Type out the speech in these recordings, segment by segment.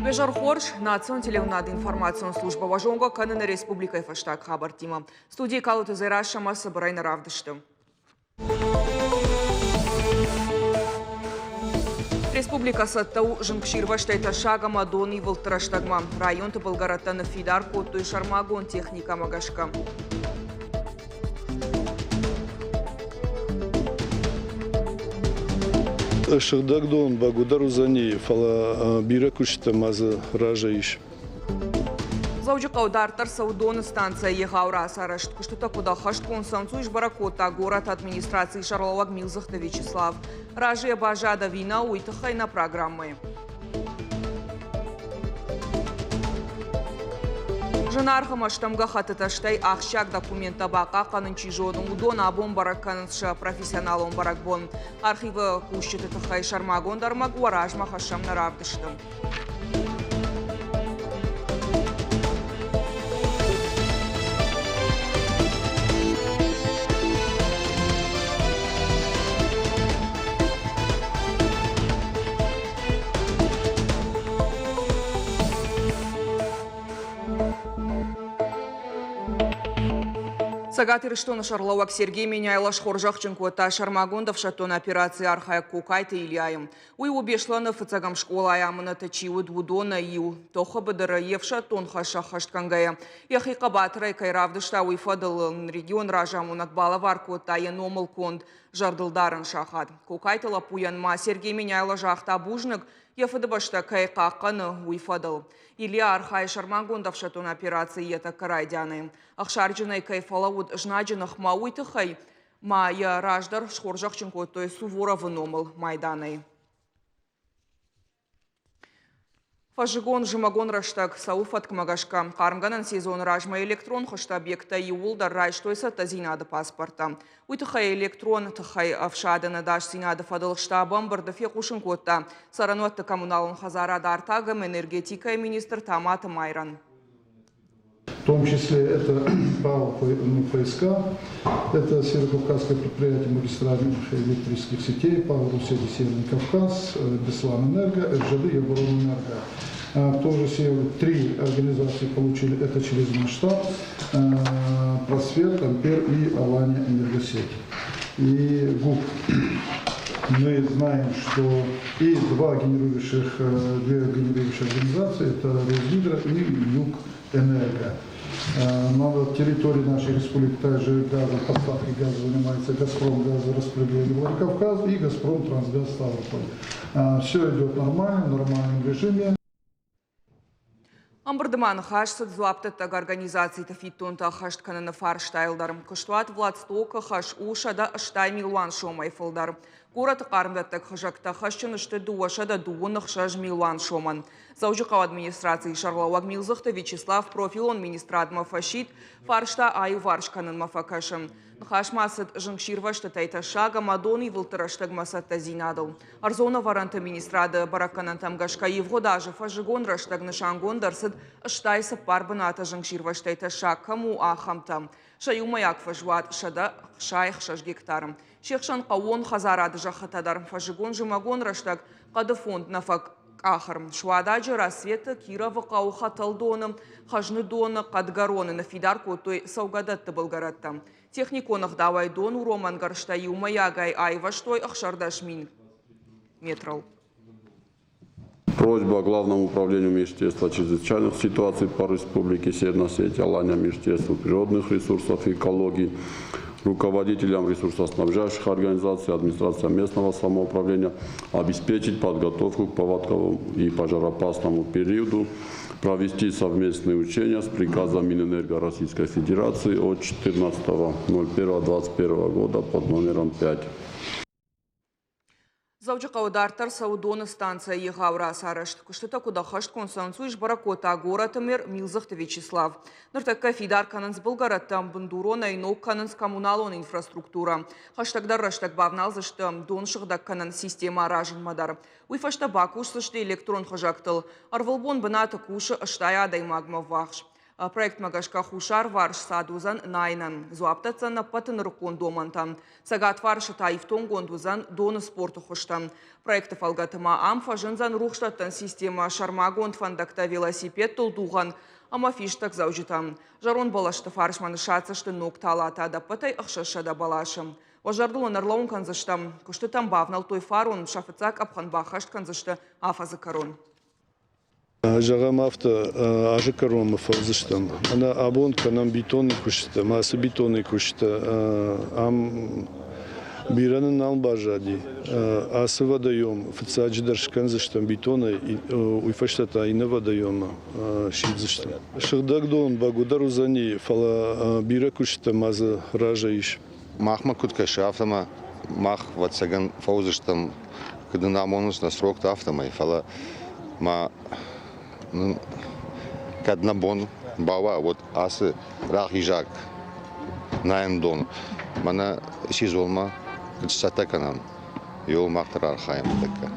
Бежар Хорш, Национ телевнад информацион служба важонга канын республика фаштаг хабар тима. Студии калуты зайраша масса барайна равдышты. Республика саттау жынкширваштайта шагама дони волтыраштагма. Район тыбылгараттаны фидар коттуй шармагон техника магашка. Шахдагдон благодару за ней, фала биракушта маза ражаиш. Заужиқау дартар Саудон станция егаура сарашт. Куштута куда хашт консансуиш баракота город администрации Шарловак Милзахта Вячеслав. Ражия бажада вина уйтахай на программы. Жанарха маштамга хататаштай ахшак документа бака канынчи жодун удон абон баракканынша профессионалон баракбон. Архивы кущеты тахай шармагон дармаг варажма хашам наравдыштым. Сагатыр что на Шарловак Сергей Меняйлаш Хоржахченко та Шармагондов шатон операции Архая Кукайта Ильяем. Уй убешлана фацагам школа аямына тачиу двудона ю. Тоха бадара евшатон хаша хашткангая. Яхика батрай кайравдышта уй фадал регион ражамунак балаварку тая номал конд жардылдарын шахат. Кукайта лапуянма Сергей Меняйлаш ахта бужнак Яфадабашта кайқаққаны уйфадыл. Илья Архай Шармагондов шатон операции ета карайдяны. Ахшарджинай кайфалауд жнаджинах мауитахай, ма я раждар Шхоржахченко, то есть Суворова номал майданай. Фажигон жимагон раштаг сауфат кмагашка. Кармганан сезон ражма электрон хашта объекта юлдар райштойса тазинада паспорта. Уйтахай электрон тахай авшадана даш синада фадал штабам бардафе кушинкотта. Сарануатта коммуналон хазара дартагам энергетика и министр Тамата Майран. В том числе это ПАО ФСК, это Северокавказское предприятие магистральных электрических сетей, ПАО Руссия Северный Кавказ, Беслан-Энерго, РЖД и Оборонэнерго. Тоже 3 организации получили это через наш штаб: Просвет, Ампер и Алания Энергосеть. И ГУП. Мы знаем, что и две генерирующих организации, это Росгидро и Югэнерго. На территории нашей республики также поставки газа занимается Газпром газораспределение Владикавказ и Газпром Трансгаз Ставрополь. Все идет нормально, в нормальном режиме. Амбардыман хашсад злаптаттаг организации тафиттон та хашткананы фарштайлдар. Кыштуат Владстока хаш ушада аштай милуан шомай фылдар. Город қарымдаттаг хажакта хашчынышты дуашада дуынық шаж милуан шоман. Заужиқау администрации Шарловак Милзахта Вячеслав профилон министрадма фашит фаршта аю варшканын мафакашым. Нхашмасад жыңширвашты тайта шага мадони вылтыраштаг масад тазинадыл. Арзона варанта министрада бараканан тамгашка евгодажы фажигон раштаг нышангон дарсад аштайса парбаната жыңширваш тайта шаг кому ахамтам. Шаюмаяк фажуат шада шайх шаш гектарым. Шехшан қауон хазарады жахатадар фажигон жымагон раштаг қады фонд нафак ахарм. Шуададжи рассвета Кирова қауха талдоным, хажны доны қадгароны на фидарку той саугадатты болгаратта. Техниконах давай дону роман гаршта юмаягай айваштой ахшардашмин метрал. Просьба Главному управлению Министерства чрезвычайных ситуаций по Республике Северная Осетия, Алания, Министерству природных ресурсов и экологии, руководителям ресурсоснабжающих организаций, администрация местного самоуправления обеспечить подготовку к паводковому и пожароопасному периоду, провести совместные учения с приказом Минэнерго Российской Федерации от 14.01.2021 года под номером 5. Заужиқау дартар Саудон станция егаура сарашт. Куштыта куда хашт консансуиш баракота горатымер Милзахта Вячеслав. Ныртакка фидар кананс Болгараттам бандурона и ног кананс коммуналон инфраструктура. Хаштагдар раштаг бавналзаштам дон шыгдак канан система ражын мадар. Уйфашта бакуш слышты электрон хажактыл. Арвалбон бната кушы аштая даймагма вахш. Проект магашка хушар варш садузан найнан. Зуаптацана патыныркон домантан. Сагат варшы таифтон гондузан доны спорту хуштан. Проекты фалгатыма амфа жынзан рухштаттан система шармагонд фандакта велосипед толдуған. Ама фиштак заужитан. Жарон балашты фаршманы шацышты нокталата да пытай ықшышы да балашым. Ожардула нарлаун канзыштам. Кушты там бавнал той фарун шафыцак апхан бахашт канзышты афазы корон. Жағам авто ажыкаром фалзыштам. Ана абонка нам бетонный кушта, масы бетонный кушта. Ам биранын албажади. Асы водоем. Фацаджи даршканзыштам бетона уйфаштата ина водоема шидзыштам. Шыхдагдон багудару за ней фала бира кушта мазы ража иш. Махма куткаши автома мах ватсаган фаузыштам когда намонус на срок автома и фала ма каднабон бава вот асы рахижак наендон мана шизолма кчатаканан йол махтар хайм така.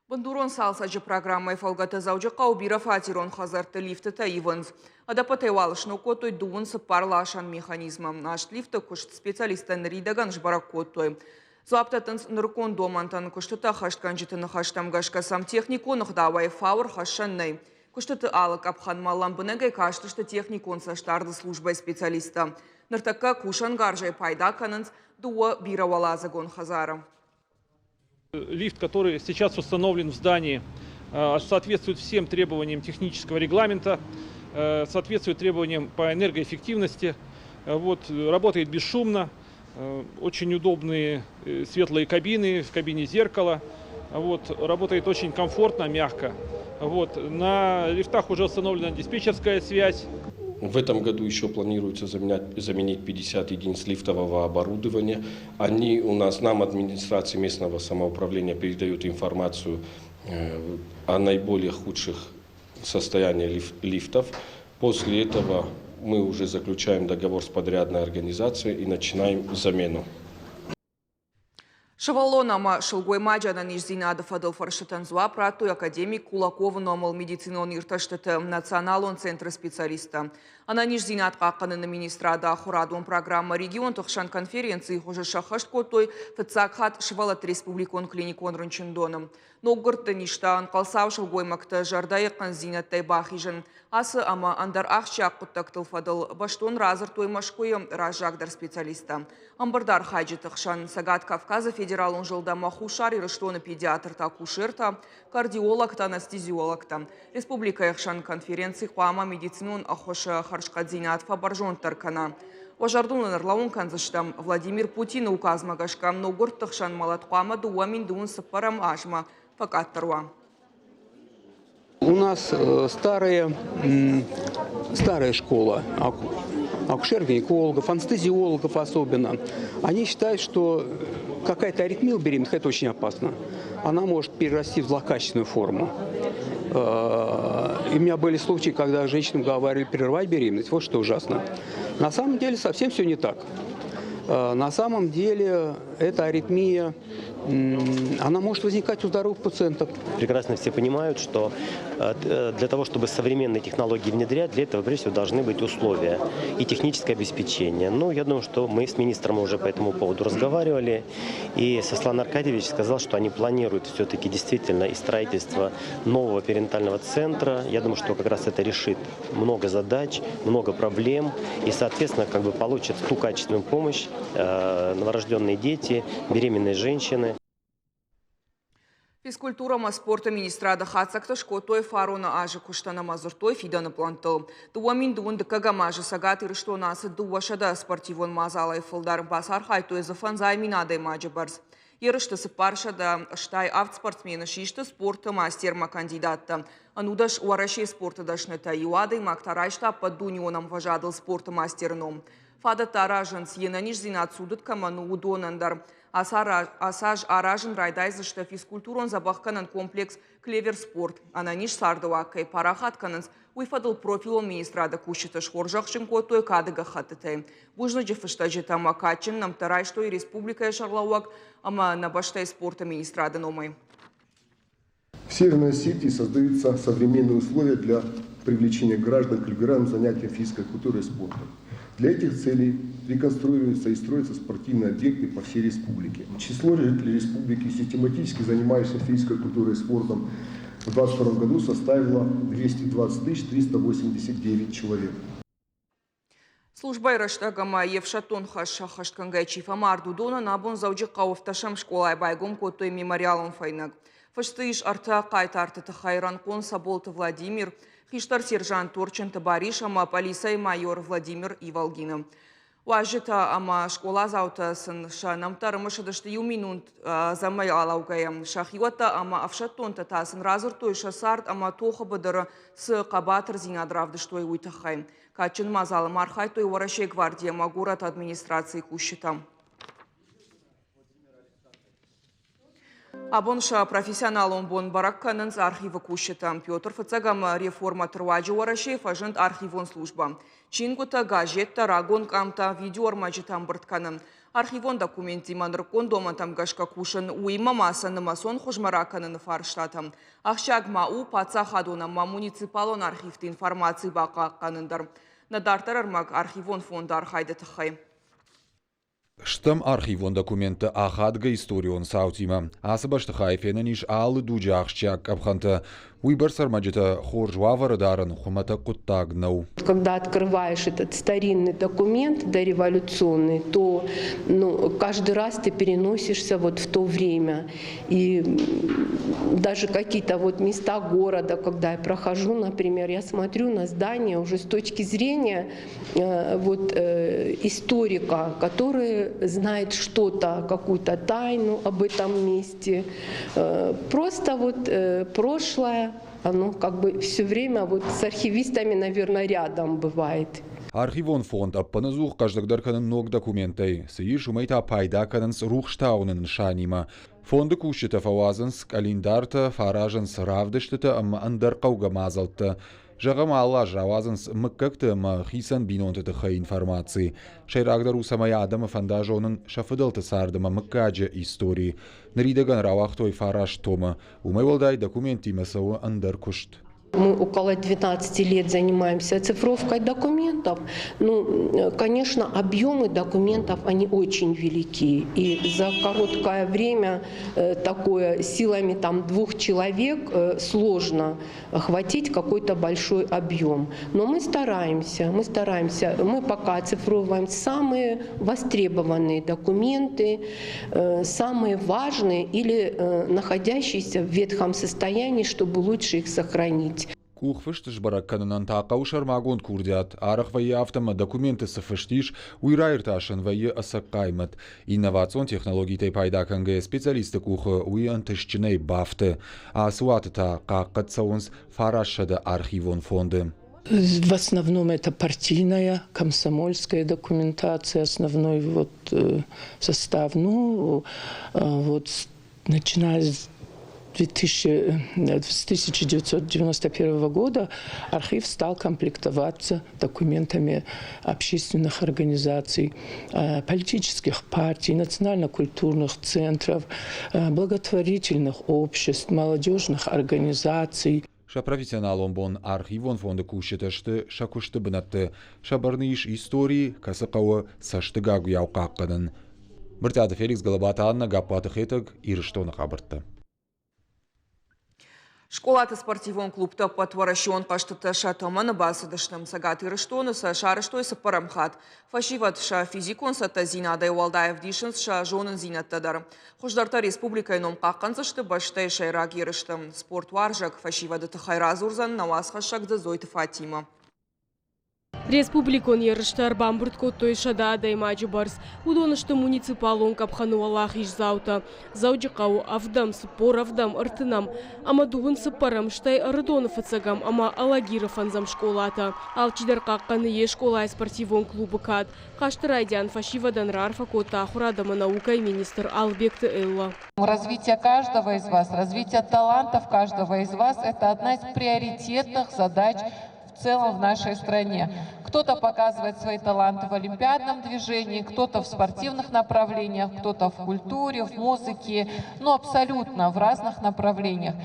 Бандурон салсаджи программой фалгата заужи қаубира фатирон хазарты лифты таиванз. Адапатай валышны котой дуынсы парлашан механизмом. Наш лифты кушт специалистан ридаган жбарак котой. Зуаптатынс ныркон домантан куштыта хаштқан житыны хаштамгашка сам техникон ұхдавай фаур хашаннай. Куштыты алық апхан маламбынагай каштышты техникон саштарды службай специалиста. Ныртакка кушан гаржай пайда канынс дуа биравалазагон хазара. Лифт, который сейчас установлен в здании, соответствует всем требованиям технического регламента, соответствует требованиям по энергоэффективности. Вот, работает бесшумно, очень удобные светлые кабины, в кабине зеркало. Вот, работает очень комфортно, мягко. Вот, на лифтах уже установлена диспетчерская связь. В этом году еще планируется заменить 50 единиц лифтового оборудования. Они у нас, нам администрации местного самоуправления передают информацию о наиболее худших состояниях лифтов. После этого мы уже заключаем договор с подрядной организацией и начинаем замену. Шавалонама шылгой маджана нижзинады фадыл фаршытан зуа прату академик Кулакова номал медицинон ирташтыты националон центры специалиста. Ана нижзинат қаққанын министрада хурадуын программа регион тұқшан конференции хожы шахашт котой фыцакхат шывалат республикон клиникон рынчындоным. Ноггырты ништан қалсау шылгой макты жардай қанзинаттай бахижын. Асы ама андар ақшақ құттақтыл фадыл баштон разыр тоймашкойы ражагдар специалиста. Амбардар хайджи тұқшан Сагат Кавказа федералын жылдама хушар ирыштоны педиатрта кушерта, кардиологта, анестезиологта. Республика яхшан конференции хуама медицинун ахоша харшкадзинат фабаржон таркана. Ожардун нарлаун канзыштам Владимир Путин указ магашкам ногурт тұқшан малат хуама дуамин дуын сыпарам ажма факаттарва. У нас старая школа акушер-гинекологов, анестезиологов особенно. Они считают, что какая-то аритмия у беременных – это очень опасно. Она может перерасти в злокачественную форму. И у меня были случаи, когда женщинам говорили прервать беременность. Вот что ужасно. На самом деле совсем все не так. На самом деле эта аритмия, она может возникать у здоровых пациентов. Прекрасно все понимают, что для того, чтобы современные технологии внедрять, для этого, прежде всего, должны быть условия и техническое обеспечение. Ну, я думаю, что мы с министром уже по этому поводу разговаривали, и Сослан Аркадьевич сказал, что они планируют все-таки действительно и строительство нового перинатального центра. Я думаю, что как раз это решит много задач, много проблем, и, соответственно, как бы получат ту качественную помощь новорожденные дети, беременные женщины. Физкультурама спорта министрада хатсакта шкотой фаруна ажы куштана мазуртой фиданы плантыл. Дуамин дуынды кагамажы сагат ирыштона асы дуашада спортивон мазалай фылдар басар хайтой зафан займинадай мажы барз. Ерыштысы паршада штай автспортсмені шишты спорта мастерма кандидатта. Анудаш уарашей спорта дашнета юадай мактарайшта под дунионам важадыл спорта мастерном. Фада таражын сьенаниш зинат судыт каману удонандар. Асаж аражын райдайзышты физкультурон забахканан комплекс клевер спорт. Ананиш сардуаккай парахаткананс уйфадыл профилон министрада кушыты шхоржақшын котой кадыга хатытай. Бужны жефышта жетама качын намтарай, что и республика шарлауак, ама набаштай спорта министрада номай. В Северной Осетии создаются современные условия для привлечения граждан к регулярным занятиям физической культурой и спортом. Для этих целей реконструируются и строятся спортивные объекты по всей республике. Число жителей республики, систематически занимающихся физической культурой и спортом, в 2022 году составило 220 389 человек. Служба Ираштагама Евшатон Хашкангай Чифа Мардудона Набун Зауджи Кауфташам школа Байгум Котой мемориалом Файнаг. Фаштыш Арта Кайтарты Хайран Кон Саболта Владимир, Хиштар сержант Турченто Бариш, ама полицей майор Владимир Иволгина. Важита ама школа заутасын шанам тарымышадышты юминунт замай алаугая. Шахиота ама Авшатон татасын разыр тойша сарт ама тоха бадыры с кабатыр зинадравдыштой уйтахай. Качин мазалы мархай той варашей гвардия магурат администрации кущитам. Абонша профессионалом бон баракканынс архивы кущитам. Петр Фацагам реформа трваджи варашей фажент архивон служба. Чингута газетта рагон камта видеоармаджитам быртканын. Архивон документи манркон дома там гашка кушын уйма масан масон хожмараканын фарштатам. Ахшаг мау паца хадона ма муниципалон архивты информации бака канындар. Надартар армак архивон фонда архайды тахай. Штам архивон документы ахадга историон саутима. Асыбашты хайфенаниш алы дуджахчак абханта. Уйбар сармаджита хоржвавара даран хумата куттагнау. Когда открываешь этот старинный документ дореволюционный, то каждый раз ты переносишься вот в то время. И даже какие-то вот места города, когда я прохожу, например, я смотрю на здание уже с точки зрения историка, который знает что-то, какую-то тайну об этом месте. Просто прошлое. Оно как бы все время с архивистами, наверное, рядом бывает. Архивон фонд аппаназух каждагдарканын ног документай. Сыиш умайта пайдаканынс рухштаунын шанима. Фонды кущита фауазынс календарта фаражынс равдыштыта ам андаркауга мазалта. Жағама алла жавазынс мыккакты ма хисан бинонтыты хай информации. Шайрагдару самая адама фандажонын шафыдалты сардыма мыккаджа истории. Наридаган равахтой фараж тома. Умайвалдай документи масау андаркушт. Мы около 12 лет занимаемся оцифровкой документов. Конечно, объемы документов, они очень велики. И за короткое время такое силами 2 человек сложно охватить какой-то большой объем. Но мы стараемся. Мы пока оцифровываем самые востребованные документы, самые важные или находящиеся в ветхом состоянии, чтобы лучше их сохранить. Кухфыштыш баракканынан тақаушар магон курдят, арах вайы автома документы сыфыштиш, уйрайрташын вайы асаккаймат. Инновацион технологий пайдаканге специалисты кухы уй антышчынай бафты, а суатыта қаққатсаунс фарашада архивон фонды. В основном это партийная, комсомольская документация, основной состав. Начиная с 1991 года архив стал комплектоваться документами общественных организаций, политических партий, национально-культурных центров, благотворительных обществ, молодежных организаций. Профессионалом бон архивон фонда кущеташты шакушты бынатты шабарныш истории касакауы саштыгагу яукаққадын. Біртяды Феликс Голобатанна гаппаты хетаг ирыштоны қабыртты. Школаты спортивон клубта потворощен каштыты шатоманы басыдыштым сагат ирыштоны са шарыштой сапарамхат. Фашиват ша физикон сата зинадай Уалдаев дишынс ша жонын зинаттадар. Хождарта республика ином қаққанзышты баштай шайрак ирыштым. Спорт варжак фашивады тахайраз урзан навасха шагды зойты Фатима. Республикон ярыштар бамбуртко тойшада адаймаджы барс. Удонышты муниципалон капхануалах иш заута. Зауджикау авдам, спор авдам, артынам. Ама дугын сыпарам, штай арыдонов ацагам, ама алагиров анзам школата. Алчидар какканы е школа спортивон клубы кат. Кашты райдян фашивадан рарфа кота ахурадама наука и министр Албекты Элла. Развитие каждого из вас, развитие талантов каждого из вас – это одна из приоритетных задач в целом в нашей стране. Кто-то показывает свои таланты в олимпиадном движении, кто-то в спортивных направлениях, кто-то в культуре, в музыке, абсолютно в разных направлениях.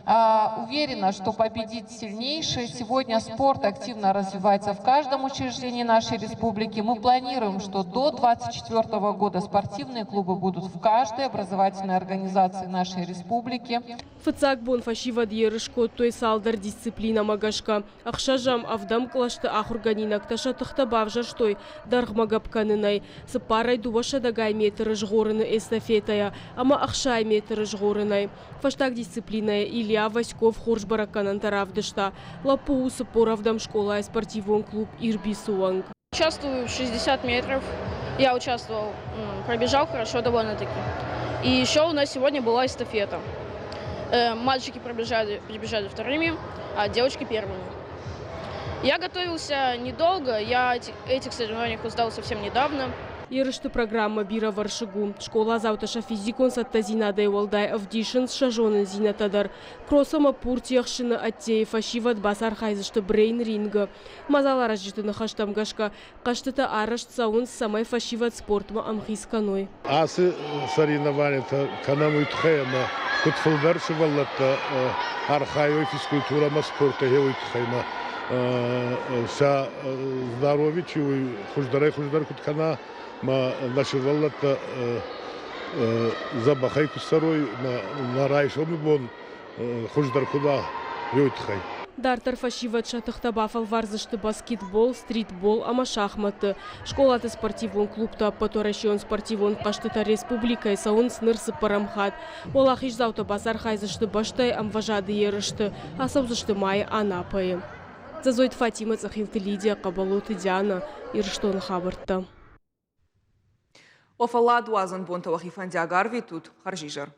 Уверена, что победит сильнейший. Сегодня спорт активно развивается в каждом учреждении нашей республики. Мы планируем, что до 2024 года спортивные клубы будут в каждой образовательной организации нашей республики. Фацак бон фашива дьерышко той салдар дисциплина магашка. Ахшажам авдам клашты ахурганинак таша тахтабав жарштой даргмагапканынай. Сапарай дуваша дагай метры жгорыны эстафетая, ама ахшай метры жгорынай. Фаштак дисциплина Илья Васьков Хоржбараканан таравдышта. Лапу сапоравдам школа и спортивный клуб Ирбисуанг. Участвую в 60 метров. Я участвовал, пробежал хорошо довольно-таки. И еще у нас сегодня была эстафета. Мальчики прибежали вторыми, а девочки первыми. Я готовился недолго, я этих соревнований узнал совсем недавно. Ерышты программа бира варшигу. Школа завташа физикон саттазина дайвалдай авдишин шажонын зинатадар. Кросома пуртияхшины аттеи фашиват басар хайзышты брейн ринга. Мазала разжитыны хаштамгашка. Каштыта арышт саун самай фашиват спортма амхисканой. Асы соревнования-то канаму итхайма. Кутфулдаршы валлатта архайой физкультурама спорта геуитхайма. Ша здоровичу хуждарай куткана. Ма наши валлата забахай кусарой на райшоми бон хуждар куда ютхай. Дартар фашиват шатахтабафал варзышты баскетбол, стритбол, ама шахматы. Школаты спортивон клубта потуаращион спортивон каштыта республика и саун снырсы парамхат. Олах ишзаута базар хайзышты баштай амважады ерышты, а саузышты май анапай. Зазойт Фатима Цахилты Лидия, Кабалоты Диана, Ирштон Хабарта. Офалла дуазан бонтавахи фандиагар витут харжижар.